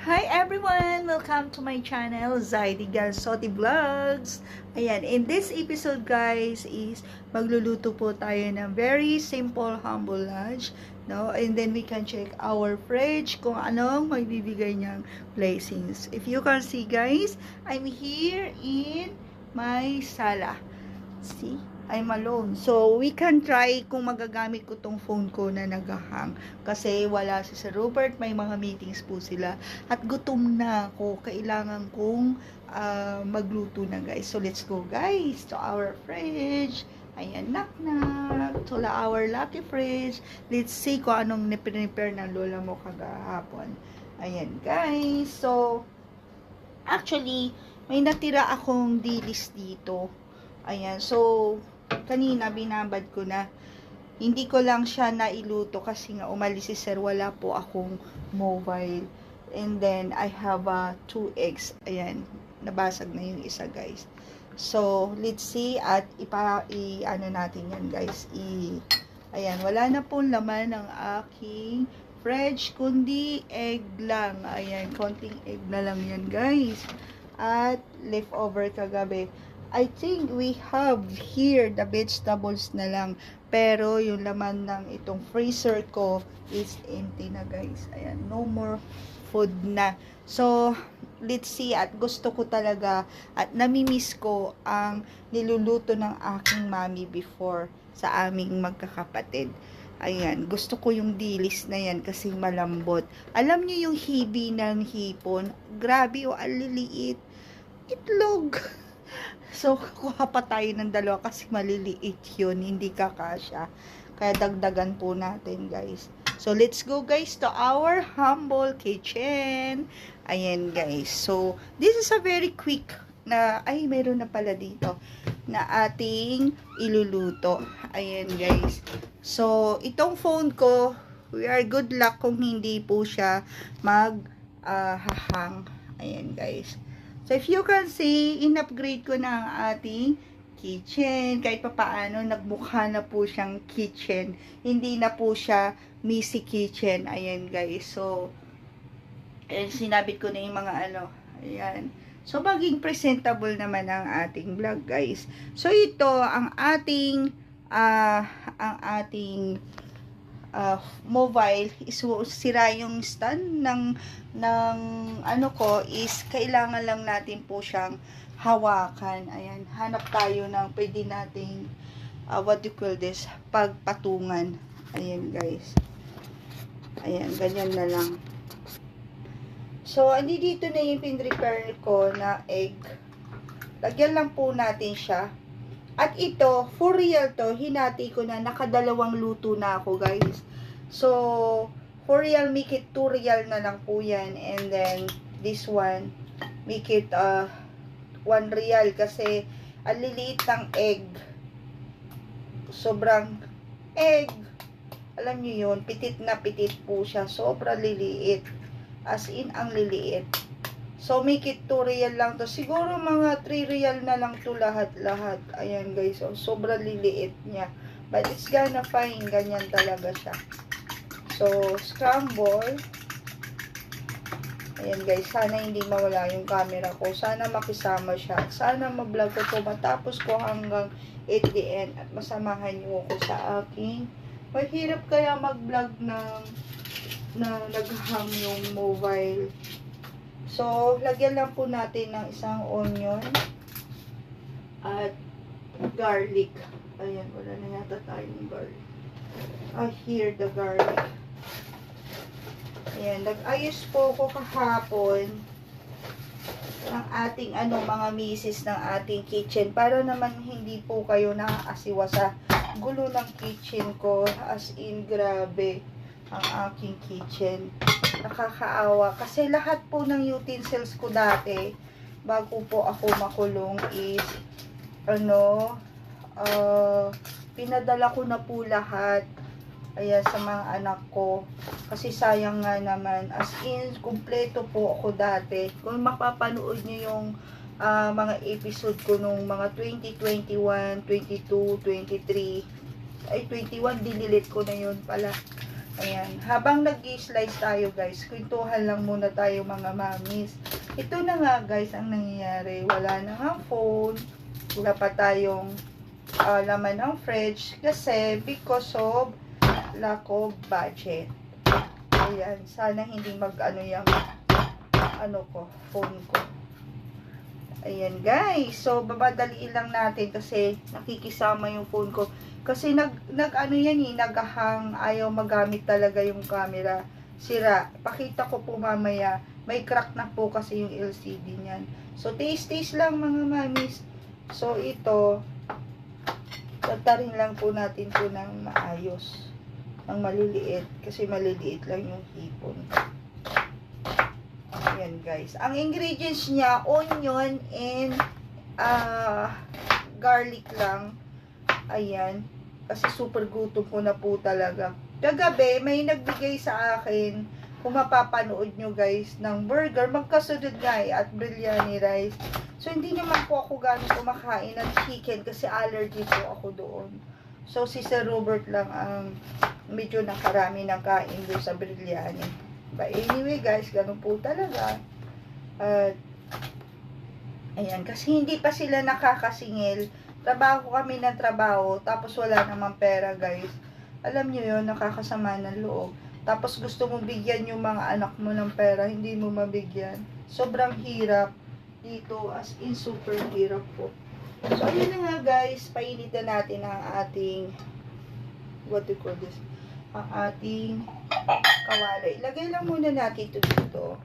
Hi everyone! Welcome to my channel, Zaidi Gansotti Vlogs. Ayan, in this episode guys is magluluto po tayo ng very simple, humble lunch. No? And then we can check our fridge kung anong magbibigay niyang blessings. If you can see guys, I'm here in my sala. See? I'm alone. So, we can try kung magagamit ko tong phone ko na nagahang. Kasi wala si Sir Robert, may mga meetings po sila. At gutom na ako. Kailangan kong magluto na guys. So, let's go guys to our fridge. Ayan, knock-knock. To our lucky fridge. Let's see kung anong prepare ng lola mo kagahapon. Ayan guys. So, actually, may natira akong dilis dito. Ayan, so, kanina binabad ko na. Hindi ko lang siya nailuto kasi nga umalis si Sir, wala po akong mobile. And then, I have 2 eggs. Ayan, nabasag na yung isa guys. So, let's see at ano natin yan guys. Ayan, wala na pong laman ng aking fridge, kundi egg lang. Ayan, konting egg na lang yan guys. At leftover kagabi. I think we have here the vegetables na lang. Pero yung laman ng itong freezer ko is empty na guys. Ayan, no more food na. So, let's see. At gusto ko talaga at namimiss ko ang niluluto ng aking mami before sa aming magkakapatid. Ayan, gusto ko yung dilis na yan kasi malambot. Alam niyo yung hibi ng hipon? Grabe o, aliliit. Itlog. So, kuha pa tayo ng dalawa kasi maliliit yun, hindi kakasya. Kaya dagdagan po natin, guys. So, let's go, guys, to our humble kitchen. Ayan, guys. So, this is a very quick na, ay, mayroon na pala dito, na ating iluluto. Ayan, guys. So, itong phone ko, we are good luck kung hindi po siya hahang. Ayan, guys. So, if you can see, in-upgrade ko na ang ating kitchen. Kahit pa paano, nagmukha na po siyang kitchen. Hindi na po siya messy kitchen. Ayan, guys. So, ayan, sinabit ko na yung mga ano. Ayan. So, maging presentable naman ang ating vlog, guys. So, ito, ang ating mobile is sira yung stand ng ano ko is kailangan lang natin po siyang hawakan. Ayan, hanap tayo ng pwede nating what do you call this, pagpatungan. Ayan guys, ayan, ganyan na lang. So, andi dito na yung pin-repair ko na egg. Lagyan lang po natin siya. At ito, for real to, hinati ko na, nakadalawang luto na ako, guys. So, for real, make it 2 real na lang po yan. And then, this one, make it 1 real kasi ang liliit ng egg. Sobrang egg. Alam nyo yun, pitit na pitit po siya. Sobrang liliit. As in, ang liliit. So, make it 2 real lang to. Siguro mga 3 real na lang to lahat-lahat. Ayan guys. So, sobrang liliit niya. But it's gonna fine. Ganyan talaga siya. So, scramble. Ayan guys. Sana hindi mawala yung camera ko. Sana makisama siya. Sana ma-vlog ko to. Matapos ko hanggang 8 the end. At masamahan niyo ako sa aking. Mahirap kaya mag-vlog na naghang yung mobile. So, lagyan lang po natin ng isang onion at garlic. Ayan, wala na yata tayong garlic. Here the garlic. Ayan, nag-ayos po ko kahapon ng ating mga misis ng ating kitchen para naman hindi po kayo nakakasiwa sa gulo ng kitchen ko. As in, grabe ang aking kitchen. Nakakaawa. Kasi lahat po ng utensils ko dati, bago po ako makulong is, pinadala ko na po lahat. Ayan, sa mga anak ko. Kasi sayang nga naman. As in, kumpleto po ako dati. Kung mapapanood nyo yung mga episode ko nung mga 2021, 22, 23, ay 21, dinilit ko na yun pala. Ayan. Habang nag-slice tayo guys, kwentuhan lang muna tayo mga mamis. Ito na nga guys ang nangyayari. Wala na nga phone. Wala pa tayong laman ng fridge. Kasi because of lack of budget. Ayan. Sana hindi mag-ano yung phone ko. Ayan guys. So, babadaliin lang natin kasi nakikisama yung phone ko. Kasi naghahang, ayaw magamit talaga yung camera. Sira. Pakita ko po mamaya. May crack na po kasi yung LCD niyan. So, taste lang mga mamis. So, ito, tatarin lang po natin po ng maayos. Ng maliliit. Kasi maliliit lang yung hipon. Ayan guys. Ang ingredients niya, onion and garlic lang. Ayan. Kasi super gutom ko na po talaga. Kagabi, may nagbigay sa akin, kung mapapanood nyo guys, ng burger. Magkasunod nga at biryani rice. So, hindi naman po ako gano'ng kumakain ng chicken kasi allergy po ako doon. So, si Sir Robert lang ang medyo nakarami ng kain doon sa biryani. But anyway guys, ganun po talaga. Ayan, kasi hindi pa sila nakakasingil. Trabaho kami ng trabaho, tapos wala namang pera guys. Alam nyo yun, nakakasama ng loob. Tapos gusto mo bigyan yung mga anak mo ng pera, hindi mo mabigyan. Sobrang hirap dito, as in super hirap po. So, ayun na nga guys, painitan natin ang ating, what do you call this? Ang ating kawali. Ilagay lang muna natin ito dito.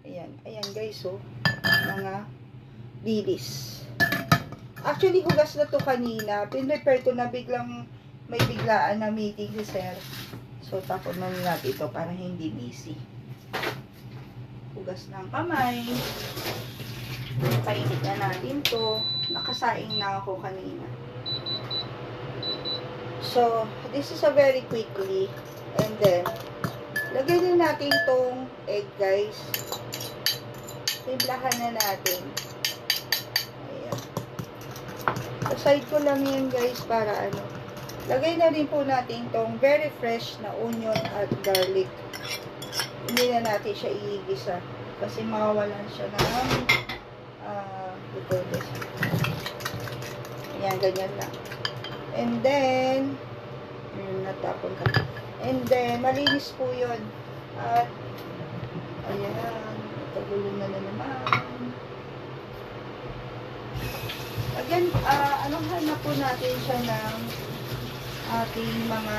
Ayan, ayan guys, so, mga dilis. Actually, hugas na to kanina. Pin-prepare ko na biglang may biglaan na meeting si Sir. So, tapon na natin ito para hindi busy. Hugas ng kamay. Painit na natin to. Nakasaing na ako kanina. So, this is a very quickly. And then, lagay na natin tong egg guys. Timplahan na natin. Side ko lang yan guys para ano. Lagay na rin po natin tong very fresh na onion at garlic. Hindi na natin siya iigisa kasi mawawalan siya ng yan, ganyan lang. And then natapon ka. And then malinis po yun. At ayan, tagulo na naman. Again, anuhan na po natin siya ng ating mga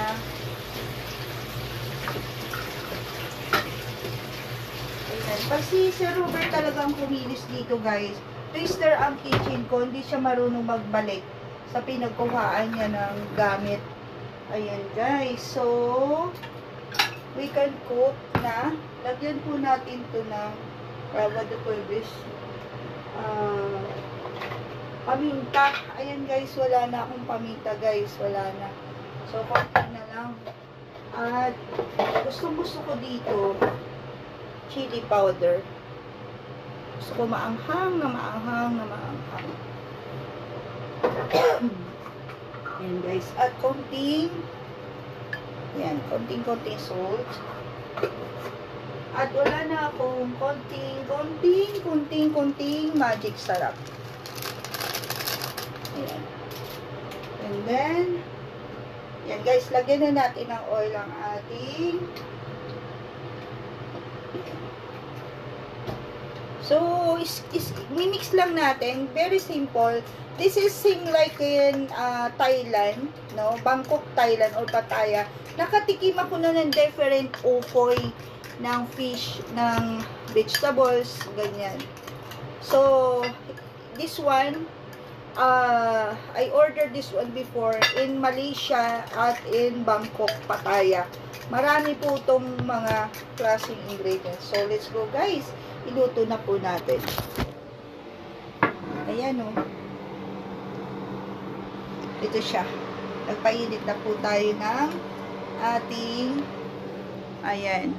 ayan. Pag si Sir Robert talagang kumilis dito guys, twister ang kitchen ko, hindi siya marunong magbalik sa pinagkuhaan niya ng gamit. Ayan guys, so we can cook na. Lagyan po natin to ng what do you call this? Paminta. Ayan guys, wala na akong paminta guys. Wala na. So, konti na lang. At, gusto ko dito, chili powder. Gusto ko maanghang na maanghang na maanghang. Ayan guys. At konting salt. At wala na akong konting magic sarap. Ayan. And then, yan guys, lagyan na natin ng oil ang ating. So, mimix lang natin. Very simple. This is same like in Thailand, no? Bangkok, Thailand or Pattaya. Nakatikim ako na ng different ukoy ng fish, ng vegetables, ganyan. So, this one, I ordered this one before in Malaysia at in Bangkok, Pattaya. Marami po itong mga klaseng ingredients. So, let's go guys. Iluto na po natin. Ayan o. Ito siya. Nagpainit na po tayo ng ating, ayan.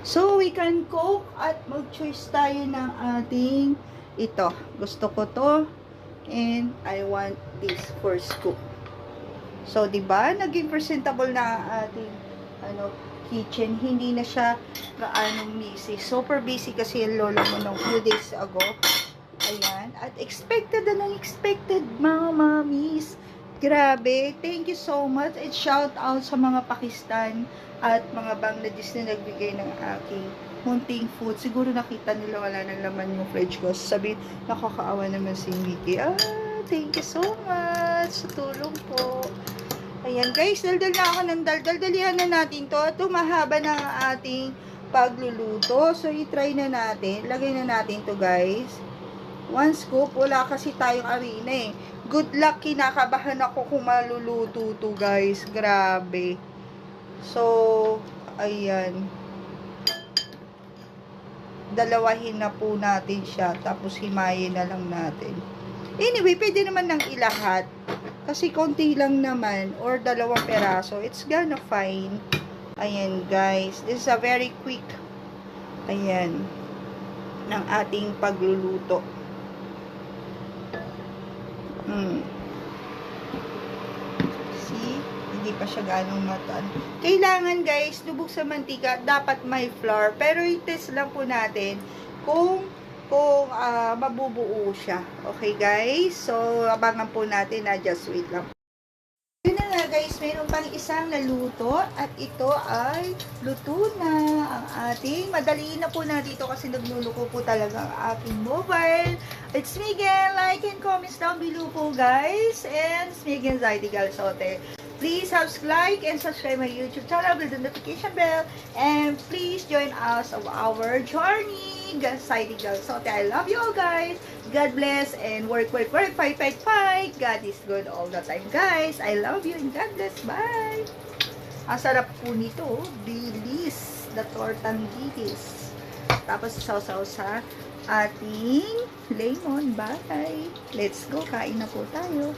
So, we can cook at mag-choice tayo ng ating ito. Gusto ko to. And I want this for scoop. So, 'di ba? Naging presentable na ang ating kitchen. Hindi na siya gaanong busy. Super busy kasi yung lola mo nung few days ago. Ayan. At expected na expected, mga mamis. Grabe. Thank you so much. And shout out sa mga Pakistan at mga Bangladesh na nagbigay ng aking munting food. Siguro nakita nila wala nang laman yung fridge ko. Sabi, nakakaawa naman si Mickey. Thank you so much sa tulong po. Ayan guys, daldal na ako ng daldal. Dalihan na natin to. Ito mahaba na ang ating pagluluto. So, i-try na natin. Lagay na natin to guys. 1 scoop. Wala kasi tayong arena eh. Good luck. Kinakabahan ako kung maluluto to guys. Grabe. So, ayan. Dalawahin na po natin siya. Tapos himayin na lang natin. Anyway, pwede naman ng ilahat. Kasi konti lang naman or 2 peraso. It's gonna fine. Ayan guys. This is a very quick ayan ng ating pagluluto. See? Hindi pa siya ganong matan. Kailangan guys, lubog sa mantika, dapat may flour. Pero i-test lang po natin kung mabubuo siya. Okay, guys? So, abangan po natin na just wait lang. Yun na nga, guys. Mayroon pang isang naluto at ito ay luto na ang ating. Madali na po na dito kasi nagluluko po talaga ang aking mobile. It's Miguel. Like and comments down below po, guys. And it's Miguel Zaidi Galsote. Please like and subscribe my YouTube channel with the notification bell. And please join us on our journey. Zaidi Galsote. I love you all, guys. God bless and work, fight. God is good all the time, guys. I love you and God bless. Bye. Ang sarap po nito. Bilis. The tortang bilis. Tapos sausaw sa ating lemon. Bye. Let's go. Kain na po tayo.